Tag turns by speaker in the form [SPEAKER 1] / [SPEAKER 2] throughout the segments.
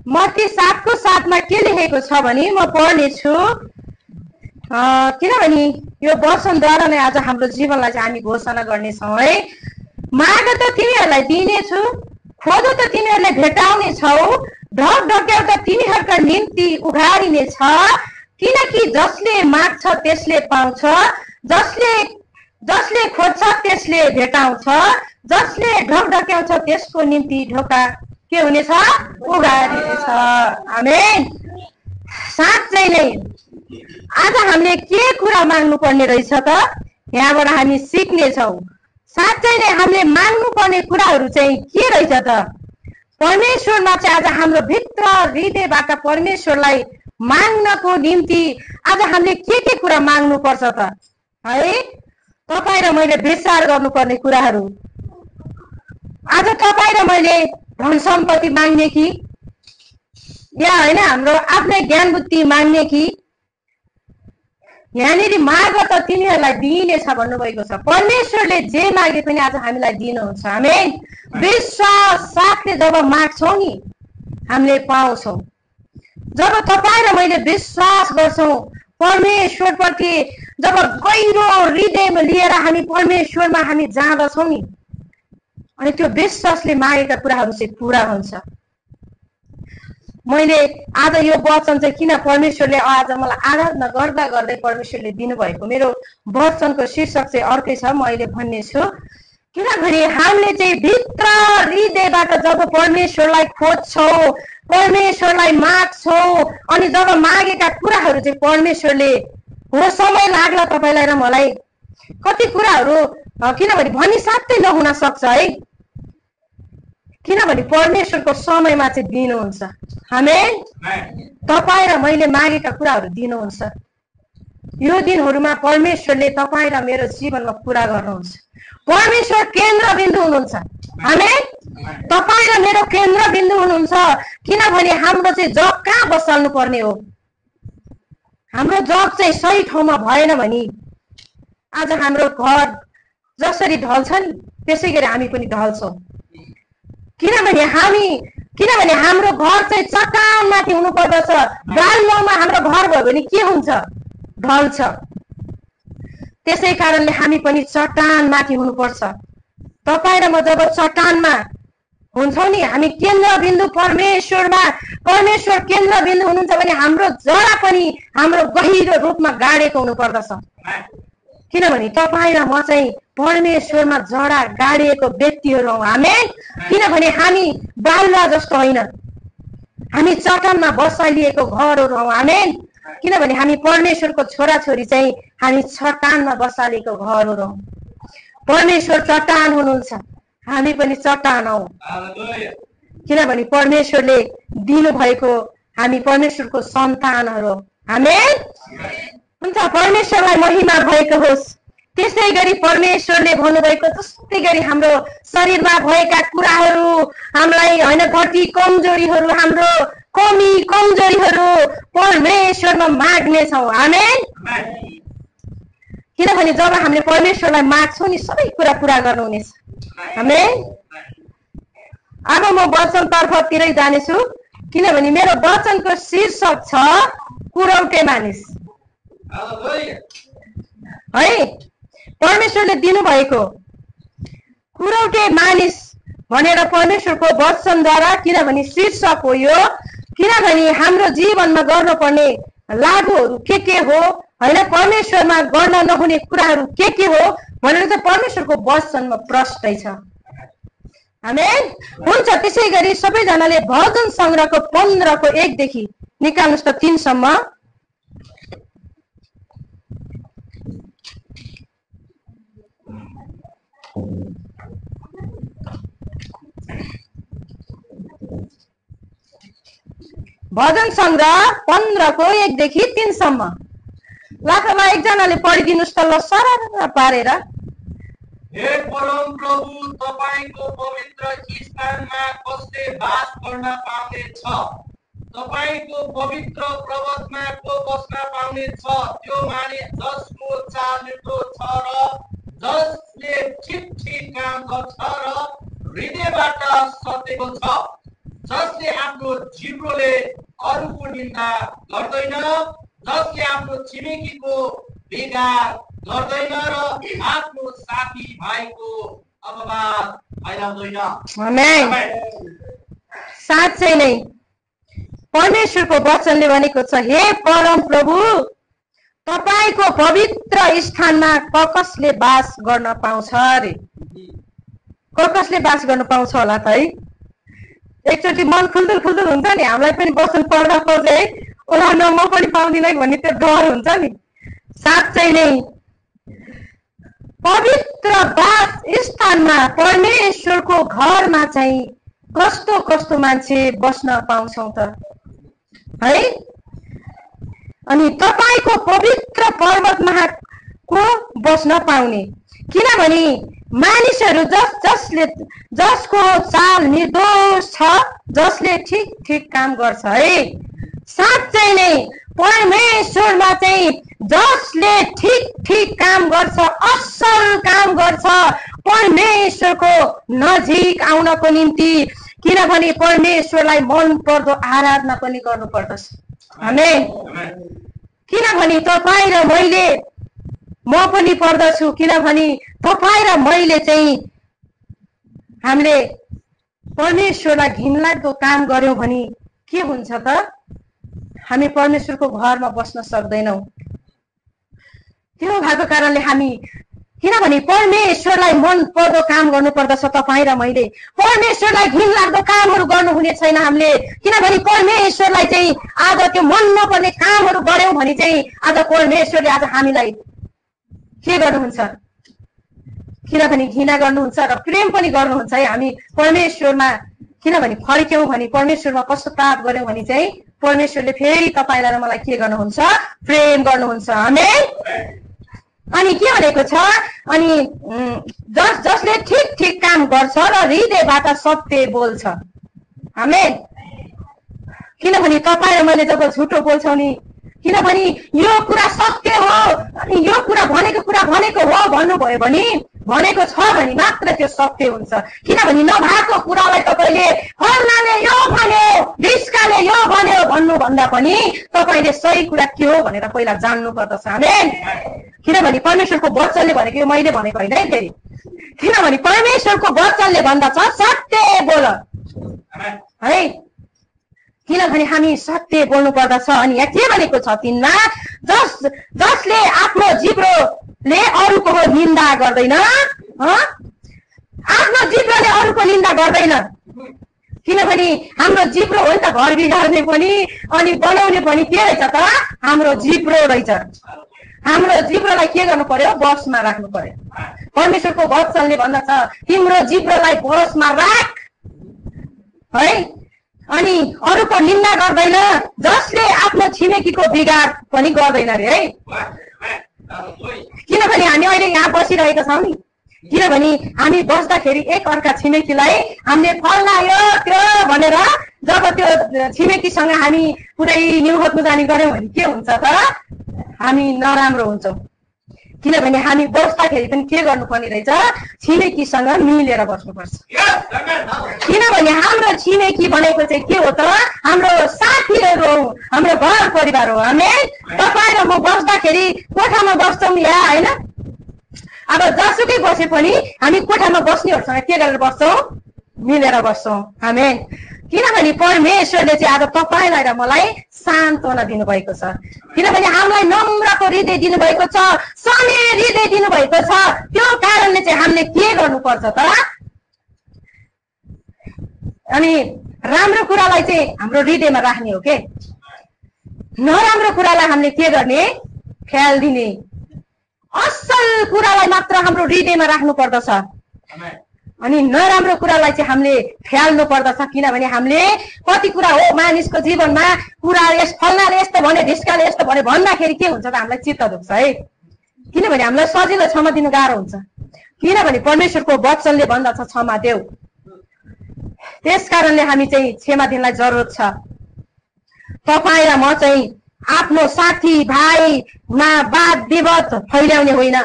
[SPEAKER 1] मत्ती 7:7 के लेखेको छ भने म पढ्नेछु। किनभने यो वचनद्वारा नै आज हाम्रो जीवनलाई चाहिँ हामी घोषणा गर्नेछौँ है। माग त तिमीहरूलाई दिनेछु, खोज त तिमीहरूले भेटाउने छौ, ढक ढक्याउ त तिमीहरूका निम्ति उघारिनेछ। किनकि जसले माग्छ त्यसले पाउँछ, जसले खोज्छ त्यसले भेटाउँछ, जसले ढक ढक्याउँछ त्यसको निम्ति ढोका के हुनेछ? उघारिनेछ। आमेन। साँच्चै नै आज हामीले के कुरा माग्नु पर्ने रहेछ त? यहाँबाट हामी सिक्नेछौँ। साँच्चै नै हामीले माग्नु पर्ने कुराहरू चाहिँ के रहेछ त? परमेश्वरमा चाहिँ आज हाम्रो भित्र हृदयबाट परमेश्वरलाई माग्नको निम्ति आज हामीले के कुरा माग्नु पर्छ त है? तपाईँ र मैले विचार गर्नुपर्ने कुराहरू। आज तपाईँ र मैले धन सम्पत्ति माग्ने कि या होइन हाम्रो आफ्नै ज्ञान बुद्धि माग्ने कि? यहाँनिर माग त तिमीहरूलाई दिइनेछ भन्नुभएको छ। परमेश्वरले जे मागे पनि आज हामीलाई दिनुहुन्छ। आमेन। विश्वास साथले जब माग्छौँ नि हामीले पाउँछौँ। जब तपाईँ र मैले विश्वास गर्छौँ परमेश्वरप्रति, जब गहिरो हृदयमा लिएर हामी परमेश्वरमा हामी जाँदछौँ नि, अनि त्यो विश्वासले मागेका कुराहरू चाहिँ पुरा हुन्छ। मैले आज यो वचन चाहिँ किन परमेश्वरले आज मलाई आराधना गर्दा गर्दै परमेश्वरले दिनुभएको, मेरो वचनको शीर्षक चाहिँ अर्कै छ, म अहिले भन्ने छु। किनभने हामीले चाहिँ भित्र हृदयबाट जब परमेश्वरलाई खोज्छौँ, परमेश्वरलाई माग्छौँ, अनि जब मागेका कुराहरू चाहिँ परमेश्वरले, हो समय लाग्ला तपाईँलाई र मलाई कति कुराहरू, किनभने भनिसाध्यै नहुन सक्छ है, किनभने परमेश्वरको समयमा चाहिँ दिनुहुन्छ। आमेन। तपाईँ र मैले मागेका कुराहरू दिनुहुन्छ। यो दिनहरूमा परमेश्वरले तपाईँ र मेरो जीवनमा पुरा गर्नुहुन्छ। परमेश्वर केन्द्रबिन्दु हुनुहुन्छ। आमेन। तपाईँ र मेरो केन्द्रबिन्दु हुनुहुन्छ। किनभने हाम्रो चाहिँ जग कहाँ बसाल्नु पर्ने हो? हाम्रो जग चाहिँ सही ठाउँमा भएन भने आज हाम्रो घर जसरी ढल्छ नि त्यसै गरी हामी पनि ढल्छौँ। किनभने हाम्रो घर चाहिँ चट्टानमाथि हुनु पर्दछ। बालुवामा हाम्रो घर भयो भने के हुन्छ? ढल्छ। त्यसै कारणले हामी पनि चट्टानमाथि हुनुपर्छ। तपाईँ र म जब चट्टानमा हुन्छौँ नि, हामी केन्द्रबिन्दु परमेश्वरमा, परमेश्वर केन्द्रबिन्दु हुनुहुन्छ भने हाम्रो जरा पनि हाम्रो गहिरो रूपमा गाडेको हुनु पर्दछ। किनभने तपाईँ र म चाहिँ परमेश्वरमा जरा गाडिएको व्यक्तिहरू हौँ। आमेन। किनभने हामी बालुवा जस्तो होइन, हामी चट्टानमा बसालिएको घरहरू हौँ। आमेन। किनभने हामी परमेश्वरको छोराछोरी चाहिँ हामी चट्टानमा बसालेको घरहरू हौँ। परमेश्वर चट्टान हुनुहुन्छ, हामी पनि चट्टान हौँ। किनभने परमेश्वरले दिनुभएको हामी परमेश्वरको सन्तानहरू हौँ। आमेन। हुन्छ। परमेश्वरलाई महिमा भएको होस्। त्यसै गरी परमेश्वरले भन्नुभएको जस्तै गरी हाम्रो शरीरमा भएका कुराहरू, हामीलाई होइन घटी कमजोरीहरू, हाम्रो कमी कमजोरीहरू परमेश्वरमा माग्नेछौँ। आमेन। किनभने जब हामीले परमेश्वरलाई माग्छौँ नि सबै कुरा पुरा गर्नुहुनेछ। आमेन। अब म वचनतर्फतिरै जानेछु, किनभने मेरो वचनको शीर्षक छ कुरौटे मानिस है। परमेश्वरले दिनुभएको कुरौटे मानिस भनेर परमेश्वरको वचनद्वारा, किनभने शीर्षक हो यो। किनभने हाम्रो जीवनमा गर्नुपर्ने लागुहरू के हो, होइन परमेश्वरमा गर्न नहुने कुराहरू के हो भनेर चाहिँ परमेश्वरको वचनमा प्रष्टै छ। आमेन। हुन्छ। त्यसै गरी सबैजनाले भजन सङ्ग्रहको 15को 1 देखि निकाल्नुहोस् त 3 सम्म। भजन सङ्ग्रह 15को 1 देखि 3 सम्म। लाखमा एकजनाले पढिदिनुहोस् त ल सरर पारेर।
[SPEAKER 2] हे परम प्रभु, तपाईको पवित्र स्थानमा कसले बास गर्न पाउने छ? तपाईको पवित्र पर्वतमा को बस्न पाउने छ? त्यो मानिस जसको चाल मिठो छ र जसले ठिक काम गर्छ र हृदयबाट सतेको छ, जसले आफ्नो जिब्रोले अरूको निन्दा गर्दैन, जसले आफ्नो छिमेकीको बिगार गर्दैन र आफ्नो साथी भाइको अपवाद फैलाउँदैन।
[SPEAKER 1] आमेन। साँच्चै नै परमेश्वरको वचनले भनेको छ, हे परम प्रभु, तपाईको पवित्र स्थानमा कसले बास गर्न पाउँछ अरे? कसले बास गर्न पाउँछ होला त है? एकचोटि मन खुल्दुल खुल्दुल हुन्छ नि, हामीलाई पनि वचन पढ्दा पढ्दै ओला न म पनि पाउँदिनँ भन्ने त्यो डर हुन्छ नि। साँच्चै नै पवित्र बास स्थानमा परमेश्वरको घरमा चाहिँ कस्तो कस्तो मान्छे बस्न पाउँछौ त है? अनि तपाईको पवित्र पर्वतमा को बस्न पाउने? किनभने मानिसहरू जसको चाल निर्दोष छ, जसले ठिक ठिक काम गर्छ है। साँच्चै नै परमेश्वरमा चाहिँ जसले ठिक ठिक काम गर्छ, असल काम गर्छ, परमेश्वरको नजिक आउनको निम्ति, किनभने परमेश्वरलाई मन पर्दो आराधना पनि गर्नु पर्दछ। आमेन। किनभने तपाईँ र मैले, म पनि पर्दछु, किनभने तपाईँ र मैले चाहिँ हामीले परमेश्वरलाई घिनलाग्दो काम गर्यौं भने के हुन्छ त? हामी परमेश्वरको घरमा बस्न सक्दैनौँ। त्यो भएको कारणले हामी, किनभने परमेश्वरलाई मन पर्दो काम गर्नु पर्दछ तपाईँ र मैले। परमेश्वरलाई घिनलाग्दो कामहरू गर्नु हुने छैन हामीले, किनभने परमेश्वरलाई चाहिँ आज त्यो मन नपर्ने कामहरू गर्यौं भने चाहिँ आज परमेश्वरले आज हामीलाई के गर्नुहुन्छ? किनभने घृणा गर्नुहुन्छ र प्रेम पनि गर्नुहुन्छ है। हामी परमेश्वरमा किनभने फर्क्यौं भने, परमेश्वरमा पश्चाताप गर्यौं भने चाहिँ परमेश्वरले फेरि तपाईँलाई र मलाई के गर्नुहुन्छ? प्रेम गर्नुहुन्छ। आमेन। अनि के भनेको छ? अनि जसले ठिक ठिक काम गर्छ र हृदयबाट सत्य बोल्छ। आमेन। किनभने तपाईँ र मैले जब झुटो बोल्छौँ नि, किनभने यो कुरा सत्य हो अनि यो कुरा भनेको हो भन्नुभयो भने, भनेको छ भने मात्र त्यो सत्य हुन्छ। किनभने नभएको कुरालाई तपाईँले फल्नाले यो भन्यो, ढिस्काले यो भन्यो भन्नुभन्दा पनि तपाईँले सही कुरा के हो भनेर पहिला जान्नु पर्दछ। आमेन। किनभने परमेश्वरको वचनले भनेको, यो मैले भनेको होइन है फेरि, किनभने परमेश्वरको वचनले भन्दछ सत्य बोल है। किनभने हामी सत्य बोल्नु पर्दछ। अनि यहाँ के भनेको छ? तिनमा जसले आफ्नो जिब्रोले अरूको निन्दा गर्दैन, आफ्नो जिब्रोले अरूको निन्दा गर्दैन। किनभने हाम्रो जिब्रो हो नि त घर बिगार्ने पनि अनि बनाउने पनि के रहेछ त? हाम्रो जिब्रो रहेछ। हाम्रो जिब्रोलाई के गर्नु पर्यो? बसमा राख्नु पर्यो। परमेश्वरको वचनले भन्दछ तिम्रो जिब्रोलाई बसमा राख है। अनि अरूको निन्दा गर्दैन, जसले आफ्नो छिमेकीको बिगार पनि गर्दैन अरे है। किनभने हामी अहिले यहाँ बसिरहेका छौँ नि, किनभने हामी बस्दाखेरि एक अर्का छिमेकीलाई हामीले फल्ना यो त्यो भनेर जब त्यो छिमेकीसँग हामी पुरै न्युखोज्नु जाने गऱ्यौँ भने के हुन्छ त? हामी नराम्रो हुन्छौँ। किनभने हामी बस्दाखेरि पनि के गर्नुपर्ने रहेछ? छिमेकीसँग मिलेर बस्नुपर्छ। किनभने हाम्रो छिमेकी भनेको चाहिँ के हो त? हाम्रो साथीहरू हो, हाम्रो घर परिवार हो। आमेन। तपाईँ र म बस्दाखेरि कोठामा बस्छौँ या होइन? अब जसुकै बसे पनि हामी कोठामा बस्नेहरूसँग के गरेर बस्छौँ? मिलेर बस्छौँ। आमेन। किनभने परमेश्वरले चाहिँ आज तपाईँलाई र मलाई सान्त्वना दिनुभएको छ। किनभने हामीलाई नम्रको हृदय दिनुभएको छ, सने हृदय दिनुभएको छ। त्यो कारणले चाहिँ हामीले के गर्नुपर्छ त? अनि राम्रो कुरालाई चाहिँ हाम्रो हृदयमा राख्ने हो के, नराम्रो कुरालाई हामीले के गर्ने? फ्याल्दिने। असल कुरालाई मात्र हाम्रो हृदयमा राख्नु पर्दछ अनि नराम्रो कुरालाई चाहिँ हामीले फ्याल्नु पर्दछ। किनभने हामीले कति कुरा हो मानिसको जीवनमा कुरा यस फल्नाले यस्तो भने, ढिस्काले यस्तो भने भन्दाखेरि के हुन्छ त? हामीलाई चित्त दुख्छ है। किनभने हामीलाई सजिलो क्षमा दिनु गाह्रो हुन्छ। किनभने परमेश्वरको वचनले भन्दछ क्षमा देऊ। त्यस कारणले हामी चाहिँ क्षमा दिनलाई जरुरत छ। तपाईँ र म चाहिँ आफ्नो साथी भाइमा वाद विवाद फैल्याउने होइन,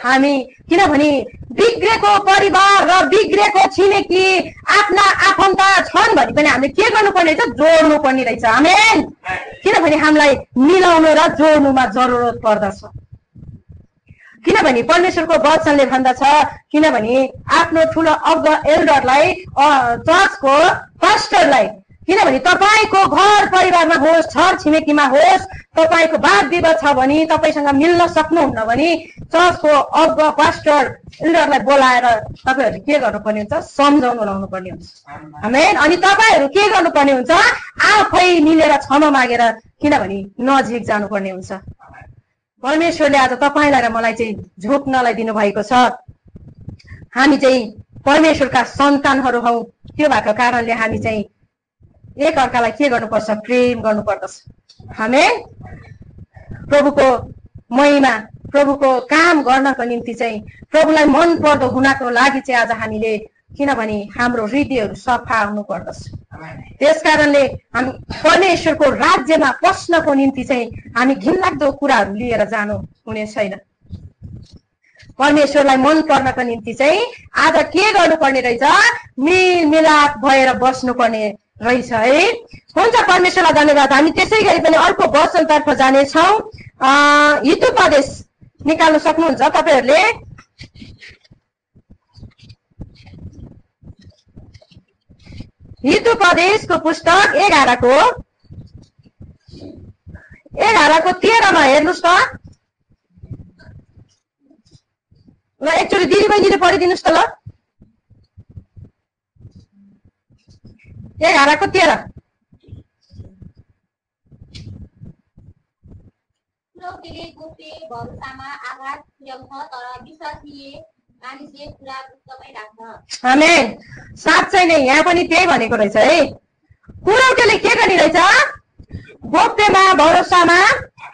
[SPEAKER 1] हामी किनभने बिग्रेको परिवार र बिग्रेको छिमेकी आफ्ना आफन्त छन् भने पनि हामीले के गर्नुपर्ने रहेछ? जोड्नु पर्ने रहेछ। आमेन। किनभने हामीलाई मिलाउनु र जोड्नुमा जरुरत पर्दछ। किनभने परमेश्वरको वचनले भन्दछ, किनभने आफ्नो ठुलो एल्डरलाई, चर्चको पास्टरलाई, किनभने तपाईको घर परिवारमा होस्, छर छिमेकीमा होस्, तपाईको वाद विवाद छ भने, तपाईसँग मिल्न सक्नुहुन्न भने चर्चको अगुवा पास्टर एल्डरलाई बोलाएर तपाईहरुले के गर्नुपर्ने हुन्छ? सम्झाउन लाउनु पर्ने हुन्छ। आमेन। अनि तपाईहरु के गर्नुपर्ने हुन्छ? आफै मिलेर क्षमा मागेर किनभने नजिक जानुपर्ने हुन्छ। परमेश्वरले आज तपाईलाई र मलाई चाहिँ झुक्नलाई दिनुभएको छ। हामी चाहिँ परमेश्वरका सन्तानहरू हौ। त्यो भएको कारणले हामी चाहिँ एक अर्कालाई के गर्नुपर्छ? प्रेम गर्नुपर्दछ। आमेन। प्रभुको महिमा, प्रभुको काम गर्नको निम्ति चाहिँ, प्रभुलाई मन पर्दो हुनको लागि चाहिँ आज हामीले किनभने हाम्रो हृदयहरू सफा हुनु पर्दछ। त्यसकारणले हामी परमेश्वरको राज्यमा पस्नको निम्ति चाहिँ हामी घिनलाग्दो कुराहरू लिएर जानु हुने छैन। परमेश्वरलाई मन पर्नको निम्ति चाहिँ आज के गर्नुपर्ने रहेछ? मिलमिलाप भएर बस्नुपर्ने रहेछ है। हुन्छ, परमेश्वरलाई धन्यवाद। हामी त्यसै गरी पनि अर्को वचनतर्फ जानेछौँ। हितोपदेश निकाल्न सक्नुहुन्छ तपाईहरुले? हितोपदेशको पुस्तक 11 को 13 मा हेर्नुस् त। ल एकचोटि दिदीबहिनीले पढिदिनुस् त ल। 11 को 13।
[SPEAKER 3] कुराउटेले गोप्य भरोसामा आघात पुर्याउँछ, तर विश्वासीले मानिसले कुरा गुप्तमै राख्छ।
[SPEAKER 1] आमेन। साँच्चै नै यहाँ पनि त्यही भनेको रहेछ है। कुराउटेले के गर्ने रहेछ? गोप्यमा भरोसामा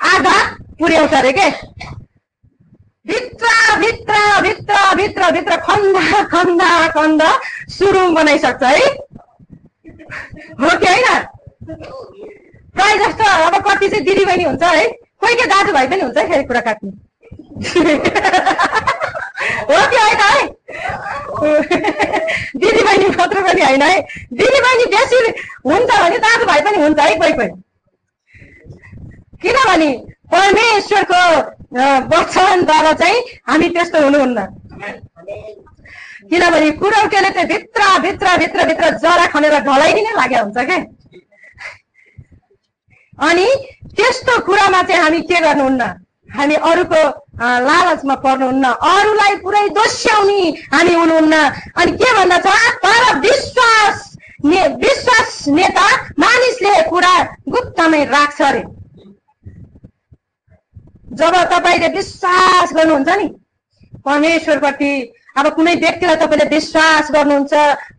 [SPEAKER 1] आघात पुर्याउँछ अरे के। भित्र भित्र भित्र भित्र भित्र खन्दा खन्दा खन्दा सुरुङ बनाइसक्छ है। हो कि होइन? प्राय जस्तो अब कति चाहिँ दिदीबहिनी हुन्छ है, कोही के दाजुभाइ पनि हुन्छ फेरि कुरा काट्नु। हो कि होइन है? दिदीबहिनी मात्र पनि होइन है, दिदीबहिनी बेसी हुन्छ भने दाजुभाइ पनि हुन्छ है कोही कोही। किनभने परमेश्वरको वचनद्वारा चाहिँ हामी त्यस्तो हुनुहुन्न। किनभने कुराउटेले चाहिँ भित्र भित्र भित्र भित्र जरा खनेर ढलाइदिने लागेको हुन्छ क्या। अनि त्यस्तो कुरामा चाहिँ हामी के गर्नुहुन्न? हामी अरूको लालचमा पर्नुहुन्न, अरूलाई पुरै दोस्याउने हामी हुनुहुन्न। अनि के भन्दछ? तर विश्वास नेता मानिसले कुरा गुप्तमै राख्छ अरे। जब तपाईले विश्वास गर्नुहुन्छ नि परमेश्वरप्रति, अब कुनै व्यक्तिलाई तपाईले विश्वास गर्नुहुन्छ,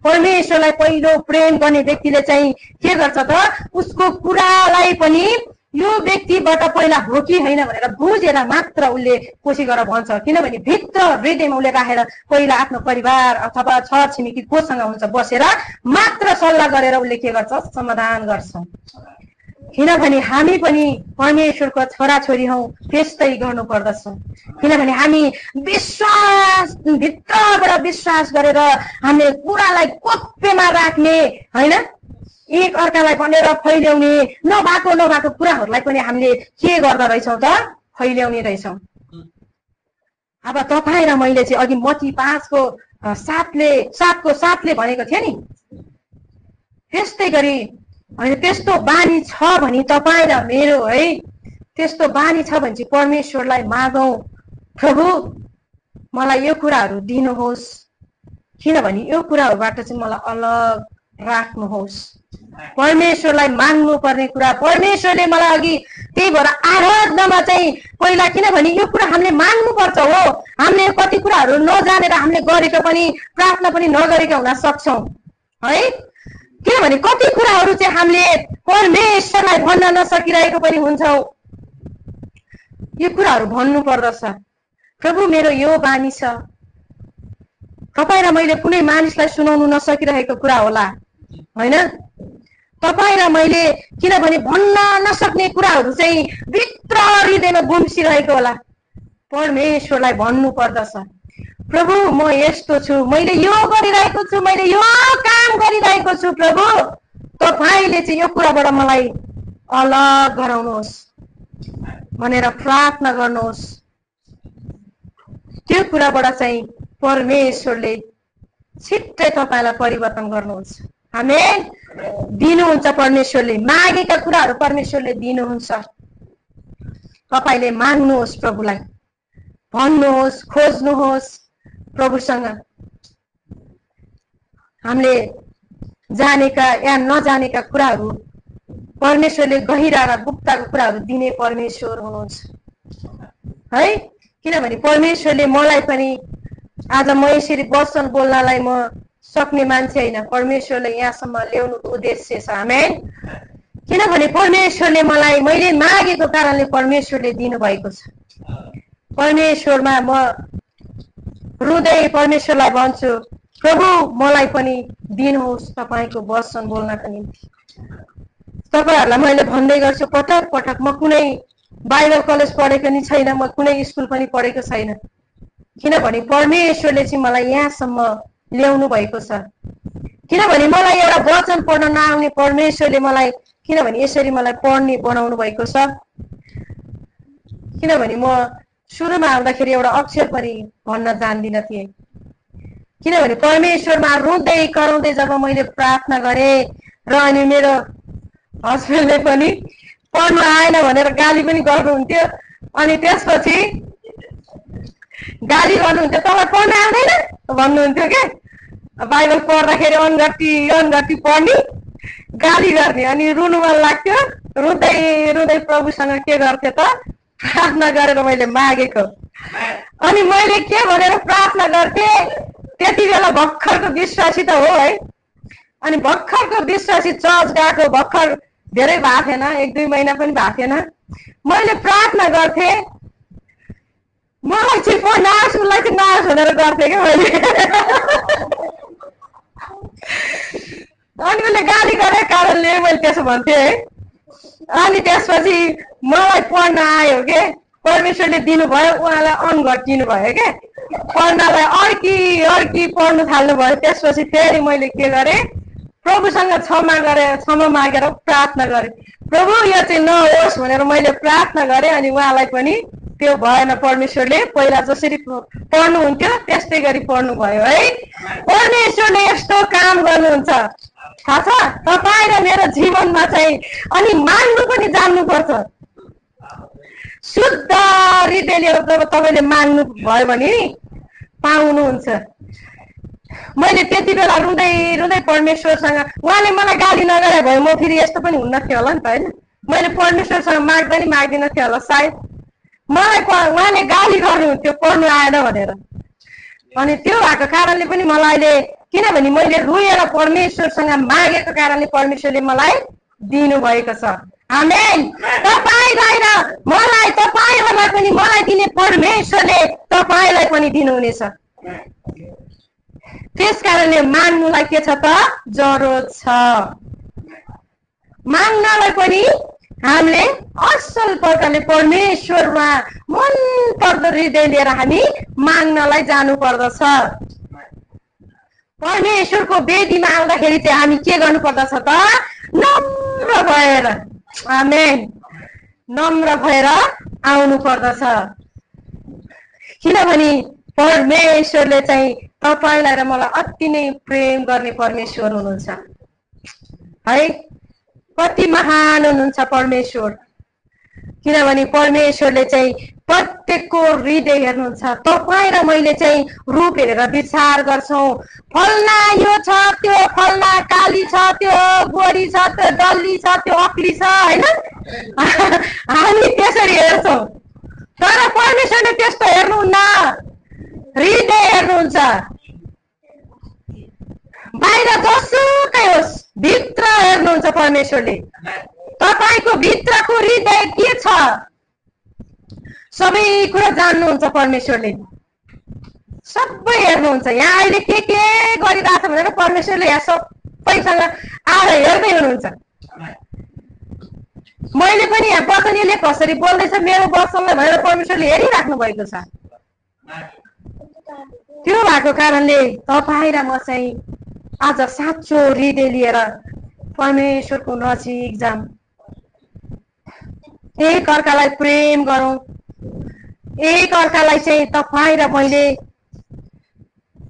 [SPEAKER 1] परमेश्वरलाई पहिलो प्रेम गर्ने व्यक्तिले चाहिँ के गर्छ त? उसको कुरालाई पनि यो व्यक्तिबाट पहिला हो कि होइन भनेर बुझेर मात्र उसले कोसिस गरेर भन्छ। किनभने भित्र हृदयमा उसले राखेर पहिला आफ्नो परिवार अथवा छर छिमेकी कोसँग हुन्छ बसेर मात्र सल्लाह गरेर उसले के गर्छ? समाधान गर्छ। किनभने हामी पनि परमेश्वरको छोराछोरी हौ, त्यस्तै गर्नु पर्दछ। किनभने हामी विश्वास भित्रबाट विश्वास गरेर हामीले कुरालाई कोप्यमा राख्ने होइन, एक अर्कालाई भनेर फैल्याउने नभएको कुराहरूलाई पनि हामीले के गर्दा रहेछौँ त? फैल्याउने रहेछौँ। अब तपाईँ र मैले चाहिँ अघि मत्ती 5 को 7ले भनेको थियो नि, त्यस्तै गरी होइन त्यस्तो बानी छ भने तपाईँ र मेरो है, त्यस्तो बानी छ भने चाहिँ परमेश्वरलाई मागौँ, प्रभु मलाई यो कुराहरू दिनुहोस्, किनभने यो कुराहरूबाट चाहिँ मलाई अलग राख्नुहोस्। परमेश्वरलाई माग्नु पर्ने कुरा परमेश्वरले मलाई अघि, त्यही भएर आराधनामा चाहिँ पहिला, किनभने यो कुरा हामीले माग्नु पर्छ हो। हामीले कति कुराहरू नजानेर हामीले गरेको पनि, प्रार्थना पनि नगरेका हुन सक्छौँ है। किनभने कति कुराहरू चाहिँ हामीले परमेश्वरलाई भन्न नसकिरहेको पनि हुन्छौँ। यो कुराहरू भन्नु पर्दछ, प्रभु मेरो यो बानी छ। तपाईँ र मैले कुनै मानिसलाई सुनाउनु नसकिरहेको कुरा होला होइन, तपाईँ र मैले किनभने भन्न नसक्ने कुराहरू चाहिँ भित्र हृदयमा गुम्सिरहेको होला। परमेश्वरलाई भन्नु पर्दछ, प्रभु म यस्तो छु, मैले यो गरिरहेको छु, मैले यो काम गरिरहेको छु, प्रभु तपाईँले चाहिँ यो कुराबाट मलाई अलग गराउनुहोस् भनेर प्रार्थना गर्नुहोस्। त्यो कुराबाट चाहिँ परमेश्वरले छिट्टै तपाईँलाई परिवर्तन गर्नुहुन्छ। आमेन। दिनुहुन्छ परमेश्वरले, मागेका कुराहरू परमेश्वरले दिनुहुन्छ। तपाईँले माग्नुहोस्, प्रभुलाई भन्नुहोस्, खोज्नुहोस् प्रभुसँग। हामीले जानेका या नजानेका कुराहरू परमेश्वरले गहिरा र गुप्तका कुराहरू दिने परमेश्वर हुनुहुन्छ है। किनभने परमेश्वरले मलाई पनि आज म यसरी वचन बोल्नलाई म सक्ने मान्छे होइन, परमेश्वरले यहाँसम्म ल्याउनुको उद्देश्य छ। आमेन। किनभने परमेश्वरले मलाई, मैले मागेको कारणले परमेश्वरले दिनुभएको छ। परमेश्वरमा म रुँदै परमेश्वरलाई भन्छु, प्रभु मलाई पनि दिनुहोस् तपाईँको वचन बोल्नको निम्ति। तपाईँहरूलाई मैले भन्दै गर्छु पटक पटक, म कुनै बाइबल कलेज पढेको नि छैन, म कुनै स्कुल पनि पढेको छैन। किनभने परमेश्वरले चाहिँ मलाई यहाँसम्म ल्याउनु भएको छ। किनभने मलाई एउटा वचन पढ्न नआउने परमेश्वरले मलाई किनभने यसरी मलाई पढ्ने बनाउनु भएको छ। किनभने म सुरुमा आउँदाखेरि एउटा अक्षर पनि भन्न जान्दिनँ थिएँ। किनभने परमेश्वरमा रुँदै कराउँदै जब मैले प्रार्थना गरेँ र अनि मेरो हस्बेन्डले पनि पढ्नु आएन भनेर गाली पनि गर्नुहुन्थ्यो, अनि त्यसपछि गाली गर्नुहुन्थ्यो, तपाईँ पढ्न आउँदैन भन्नुहुन्थ्यो क्या। बाइबल पढ्दाखेरि अनगट्टी पढ्ने, गाली गर्ने, अनि रुनु मन लाग्थ्यो। रुँदै रुँदै प्रभुसँग के गर्थ्यो त, प्रार्थना गरेर मैले मागेको। अनि मैले के भनेर प्रार्थना गर्थेँ, त्यति बेला भर्खरको विश्वासी त हो है। अनि भर्खरको विश्वासी चर्च गएको भर्खर धेरै भएको थिएन, 1-2 महिना पनि भएको थिएन। मैले प्रार्थना गर्थेँ, मलाई चाहिँ पढ्न आओस्, उसलाई चाहिँ नआओस् भनेर गर्थेँ क्या मैले। अनि उसले गाली गरेको कारणले मैले त्यसो भन्थेँ है। अनि त्यसपछि मलाई पढ्न आयो के, परमेश्वरले दिनुभयो, उहाँलाई अनगट दिनुभयो क्या। पढ्नलाई अर्की पढ्नु थाल्नु भयो। त्यसपछि फेरि मैले के गरेँ, प्रभुसँग क्षमा मागेर प्रार्थना गरेँ, प्रभु यो चाहिँ नहोस् भनेर मैले प्रार्थना गरेँ। अनि उहाँलाई पनि त्यो भएन, परमेश्वरले पहिला जसरी पढ्नुहुन्थ्यो त्यस्तै गरी पढ्नु भयो है। परमेश्वरले यस्तो काम गर्नुहुन्छ थाहा छ तपाईँ र मेरो जीवनमा चाहिँ। अनि माग्नु पनि जान्नुपर्छ। शुद्ध हृदयले जब तपाईँले माग्नु भयो भने पाउनुहुन्छ। मैले त्यति बेला रुँदै रुँदै परमेश्वरसँग, उहाँले मलाई गाली नगरे भए म फेरि यस्तो पनि हुन्न थियो होला नि त होइन। मैले परमेश्वरसँग माग्दा नि माग्दिनँ थियो होला सायद। मलाई उहाँले गाली गर्नुहुन्थ्यो पढ्नु आएन भनेर। अनि त्यो भएको कारणले पनि मलाई अहिले, किनभने मैले रोएर परमेश्वरसँग मागेको कारणले परमेश्वरले मलाई दिनुभएको छ। आमेन। तपाईँलाई र मलाई, तपाईँहरूलाई पनि मलाई दिने परमेश्वरले तपाईँलाई पनि दिनुहुनेछ। त्यस कारणले माग्नुलाई के छ त, जरुरत छ। माग्नलाई पनि हामीले असल प्रकारले परमेश्वरमा मन पर्दो हृदय लिएर हामी माग्नलाई जानु पर्दछ। परमेश्वरको वेदीमा आउँदाखेरि चाहिँ हामी के गर्नु पर्दछ त, नम्र भएर। आमेन। नम्र भएर आउनु पर्दछ। किनभने परमेश्वरले चाहिँ तपाईँलाई र मलाई अति नै प्रेम गर्ने परमेश्वर हुनुहुन्छ है। कति महान हुनुहुन्छ परमेश्वर। किनभने परमेश्वरले चाहिँ प्रत्येकको हृदय हेर्नुहुन्छ। तपाईँ र मैले चाहिँ रूप हेरेर विचार गर्छौँ, फल्ना यो छ, त्यो फल्ना काली छ, त्यो गोरी छ, त्यो डल्ली छ, त्यो अक्ली छ होइन। हामी त्यसरी हेर्छौँ, तर परमेश्वरले त्यस्तो हेर्नुहुन्न, हृदय हेर्नुहुन्छ। बाहिर जसुकै होस्, भित्र हेर्नुहुन्छ परमेश्वरले। तपाईँको भित्रको हृदय के छ सबै कुरा जान्नुहुन्छ परमेश्वरले। सबै हेर्नुहुन्छ। यहाँ अहिले के गरिरहेछ भनेर परमेश्वरले यहाँ सबैसँग आएर हेर्दै हुनुहुन्छ। मैले पनि यहाँ वचन यसले कसरी बोल्दैछ मेरो वचनलाई भनेर परमेश्वरले हेरिराख्नु भएको छ। त्यो भएको कारणले तपाईँ र म चाहिँ आज साँचो हृदय लिएर परमेश्वरको नजिक जाऊँ, एक अर्कालाई प्रेम गरौँ, एक अर्कालाई चाहिँ तपाईँ र मैले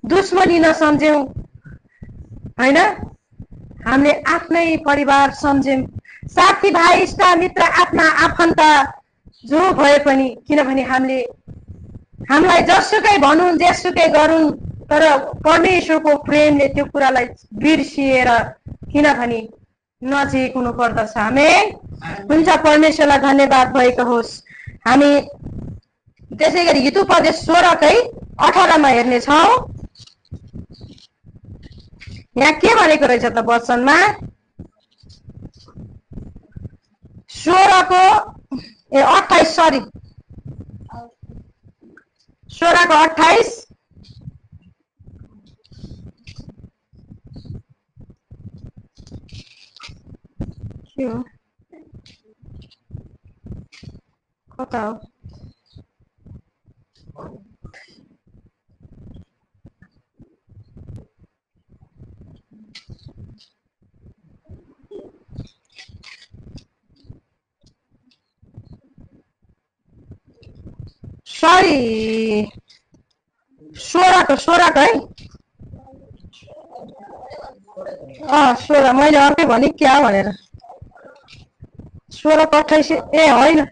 [SPEAKER 1] दुश्मनी नसम्झ्यौँ हैन, हामीले आफ्नै परिवार सम्झ्यौँ, साथीभाइ इष्ट मित्र आफ्ना आफन्त जो भए पनि, किनभने हामीलाई जसुकै भनौँ जेसुकै गरौँ तर परमेश्वरको प्रेमले त्यो कुरालाई बिर्सिएर किनभने नजिक हुनु पर्दछ। आमेन। हुन्छ, परमेश्वरलाई धन्यवाद भएको होस्। हामी त्यसै गरी हितोपदेश 16:18 हेर्नेछौँ। यहाँ के भनेको रहेछ त वचनमा? 28 सरी 16:28 के हो? कता हो? सरी 16 है। 16 मैले अर्कै भने क्या भनेर 16:28 ए होइन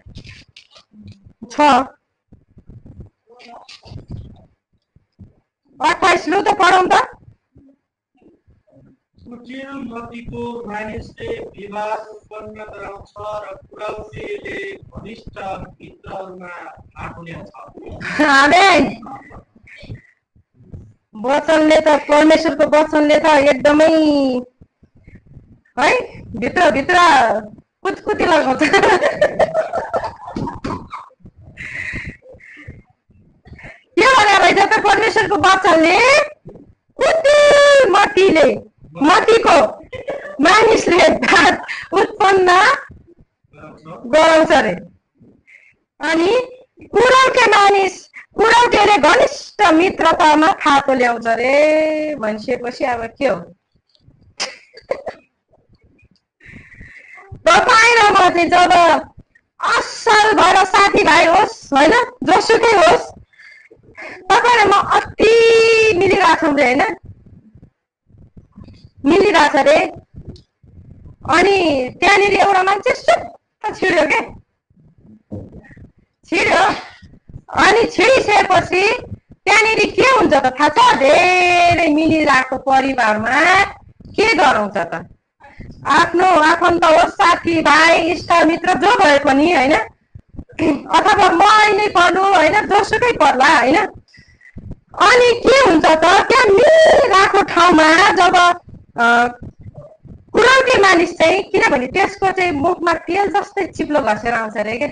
[SPEAKER 1] 6:28 लु त पढौँ त।
[SPEAKER 2] कुटिल मतिको मानिसले विवाद उत्पन्न गराउँछ र कुराउटेले घनिष्ठ मित्रहरूमा फाटो ल्याउँछ।
[SPEAKER 1] आमेन। वचनले त परमेश्वरको वचनले त एकदमै है भित्र भित्र कुतकुती लगाउँछ। के भनेर रहेछ त परमेश्वरको वचनले? कुटिल मतिको मानिसले विवाद उत्पन्न गराउँछ रे, अनि कुराउटेले घनिष्ठ मित्रतामा फाटो ल्याउँछ रे भनिसकेपछि अब के हो? तपाईँ र म चाहिँ जब असल भएर साथीभाइ होस् होइन जसुकै होस्, तपाईँ र म अति मिलिरहेको छौँ रे होइन, मिलिरहेछ रे, अनि त्यहाँनिर एउटा मान्छे सुत्त छिड्यो क्या, छिड्यो, अनि छिडिसकेपछि त्यहाँनिर के हुन्छ त थाहा छ? धेरै मिलिरहेको परिवारमा के गराउँछ त? आफ्नो आफन्त होस्, साथीभाइ इष्ट मित्र जो भए पनि होइन, अथवा मै नै पर्नु होइन जोसुकै पर्ला होइन, अनि के हुन्छ त त्यहाँ मिलिरहेको ठाउँमा जब कुराउटे मानिस चाहिँ, किनभने त्यसको चाहिँ मुखमा तेल जस्तै चिप्लो घसेर आउँछ अरे क्या,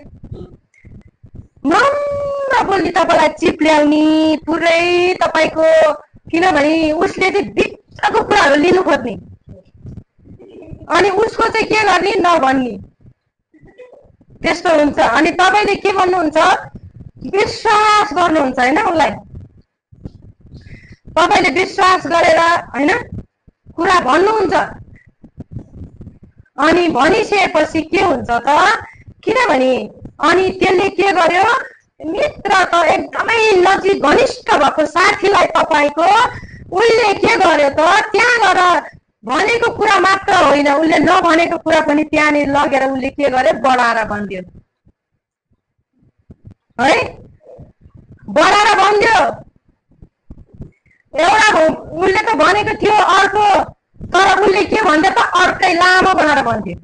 [SPEAKER 1] नम्र बोली तपाईँलाई चिप्ल्याउने पुरै तपाईँको, किनभने उसले चाहिँ भित्रको कुराहरू लिनु खोज्ने अनि उसको चाहिँ के गर्ने नभन्ने, त्यस्तो हुन्छ। अनि तपाईँले के भन्नुहुन्छ? विश्वास गर्नुहुन्छ होइन उसलाई, तपाईँले विश्वास गरेर होइन कुरा भन्नुहुन्छ, अनि भनिसकेपछि के हुन्छ त? किनभने अनि त्यसले के गर्यो? मित्र त एकदमै नजिक घनिष्ठ भएको साथीलाई तपाईँको उसले के गर्यो त? त्यहाँ गएर भनेको कुरा मात्र होइन, उसले नभनेको कुरा पनि त्यहाँनिर लगेर उसले के गर्यो? बढाएर भनिदियो है, बढाएर भनिदियो। एउटा उसले त भनेको थियो अर्को, तर उसले के भन्थ्यो त? अर्कै लामो बनाएर भन्थ्यो।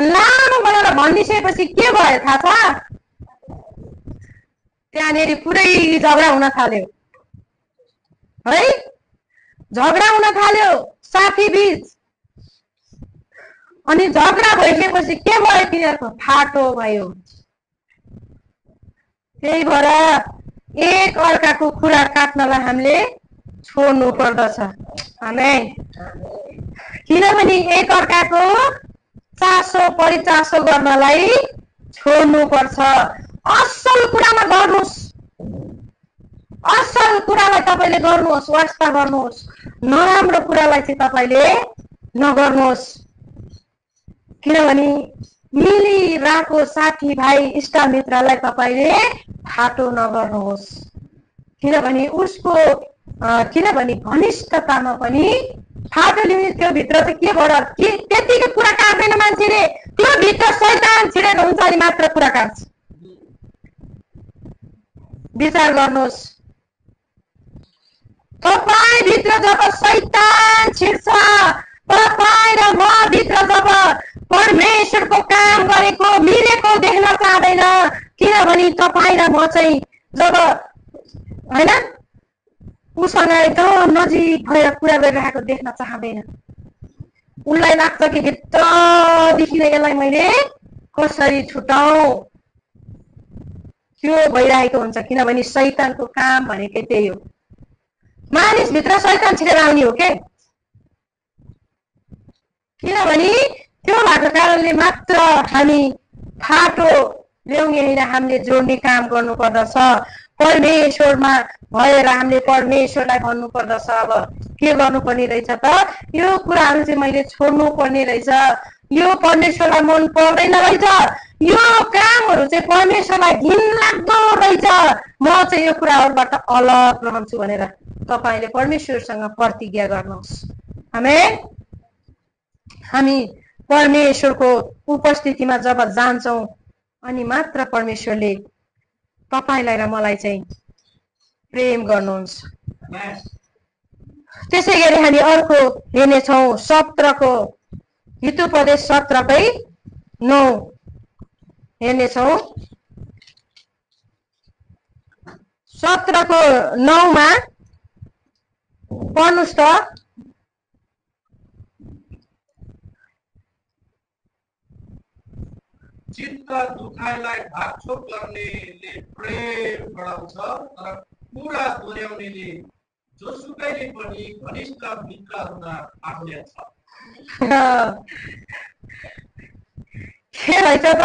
[SPEAKER 1] लामो बनाएर भनिसकेपछि के भयो थाहा छ? त्यहाँनिर पुरै झगडा हुन थाल्यो है, झगडा हुन थाल्यो साथी बीच, अनि झगडा भइसकेपछि के भयो? तिनीहरूको फाटो भयो। त्यही भएर एक अर्काको कुरा काट्नलाई हामीले छोड्नु पर्दछ। आमेन। किनभने एक अर्काको चासो परिचासो गर्नलाई छोड्नुपर्छ। असल कुरामा गर्नुहोस्, असल कुरालाई तपाईँले गर्नुहोस्, वास्ता गर्नुहोस्, नराम्रो कुरालाई चाहिँ तपाईँले नगर्नुहोस्। किनभने मिलिरहेको साथी भाइ इष्टमित्रलाई तपाईँले फाटो नगर्नुहोस्। किनभने उसको किनभने घनिष्ठतामा पनि फाटो ल्याउने त्यो भित्र चाहिँ के त्यतिकै कुरा काट्दैन मान्छेले, त्यो भित्र शैतान छिरेको हुन्छ अनि मात्र कुरा काट्छ। विचार गर्नुहोस्, तपाईँ भित्र जब शैतान छिर्छ, तपाईँ र म भित्र जब परमेश्वरको काम गरेको मिलेको देख्न चाहँदैन। किनभने तपाईँ र म चाहिँ जब होइन उसँग एकदम नजिक भएर कुरा गरिरहेको देख्न चाहँदैन। उसलाई लाग्छ कि भित्रदेखि नै यसलाई मैले कसरी छुटाऊ, त्यो भइरहेको हुन्छ। किनभने शैतानको काम भनेकै त्यही हो, मानिसभित्र शैतान छिरेर आउने हो के। किनभने त्यो भएको कारणले मात्र हामी फाटो ल्याउने होइन, हामीले जोड्ने काम गर्नुपर्दछ। परमेश्वरमा भएर हामीले परमेश्वरलाई भन्नुपर्दछ अब के गर्नुपर्ने रहेछ त, यो कुराहरू चाहिँ मैले छोड्नु पर्ने रहेछ, यो परमेश्वरलाई मन पर्दैन रहेछ, यो कामहरू चाहिँ परमेश्वरलाई घिनलाग्दो रहेछ, म चाहिँ यो कुराहरूबाट अलग रहन्छु भनेर तपाईँले परमेश्वरसँग प्रतिज्ञा गर्नुहोस्। आमेन। हामी परमेश्वरको उपस्थितिमा जब जान्छौँ अनि मात्र परमेश्वरले तपाईँलाई र मलाई चाहिँ प्रेम गर्नुहुन्छ। त्यसै गरी हामी अर्को हेर्नेछौँ 17को हितोपदेश 17कै 9 हेर्नेछौँ। 17को 9मा पढ्नुहोस् त।
[SPEAKER 2] चित्त दुखाइलाई ढाकछोप गर्नेले प्रेम बढाउँछ, तर कुरा दोहोऱ्याउनेले जोसुकैले पनि घनिष्ठ मित्र हुन आफूले छ।
[SPEAKER 1] के रहेछ त,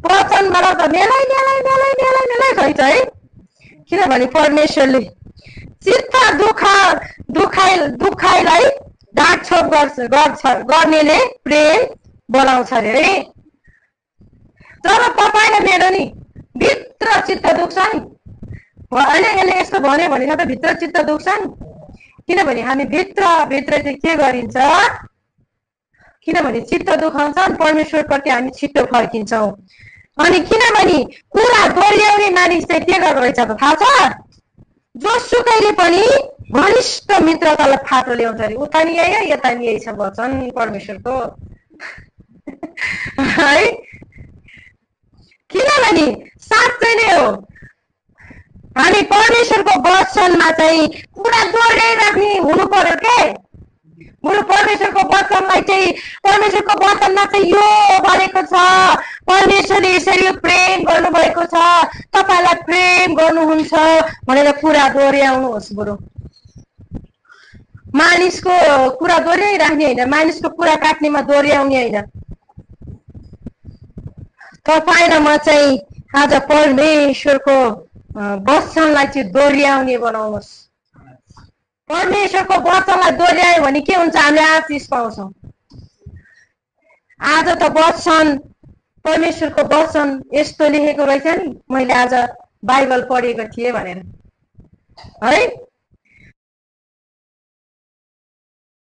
[SPEAKER 1] वचनबाट त मेलै मेलै मेलै मेलै मेलै भइन्छ है। किनभने परमेश्वरले चित्त दुखाइलाई ढाकछोप गर्नेले प्रेम बोलाउँछ अरे है। जब तपाईँ र मेरो नि भित्र चित्त दुख्छ नि, होइन यसले यस्तो भन्यो भने त भित्र चित्त दुख्छ नि। किनभने हामी भित्र चाहिँ के गरिन्छ, किनभने चित्त दुखाउँछ अनि परमेश्वरप्रति हामी छिट्टो फर्किन्छौँ। अनि किनभने कुरा दोहोऱ्याउने मानिस चाहिँ के गर्दो रहेछ त थाहा छ, जोसुकैले पनि घनिष्ठ मित्रतालाई फाटो ल्याउँछ अरे। उता नि यही यता नि यही छ वचन परमेश्वरको है। किनभने साँच्चै नै हो, हामी परमेश्वरको वचनमा चाहिँ कुरा दोहोऱ्याइराख्ने हुनु पर्यो के। बरु परमेश्वरको वचनलाई चाहिँ परमेश्वरको वचनमा चाहिँ यो भनेको छ, परमेश्वरले यसरी प्रेम गर्नुभएको छ, तपाईँलाई प्रेम गर्नुहुन्छ भनेर कुरा दोहोऱ्याउनुहोस्। बरु मानिसको कुरा दोहोऱ्याइराख्ने होइन, मानिसको कुरा काट्नेमा दोहोऱ्याउने होइन। तपाईँ र म चाहिँ आज परमेश्वरको वचनलाई चाहिँ दोहोऱ्याउने बनाउनुहोस्। परमेश्वरको वचनलाई दोहोऱ्यायो भने के हुन्छ, हामीले आशिष पाउँछौँ। आज त वचन परमेश्वरको वचन यस्तो लेखेको रहेछ नि, मैले आज बाइबल पढेको थिएँ भनेर है।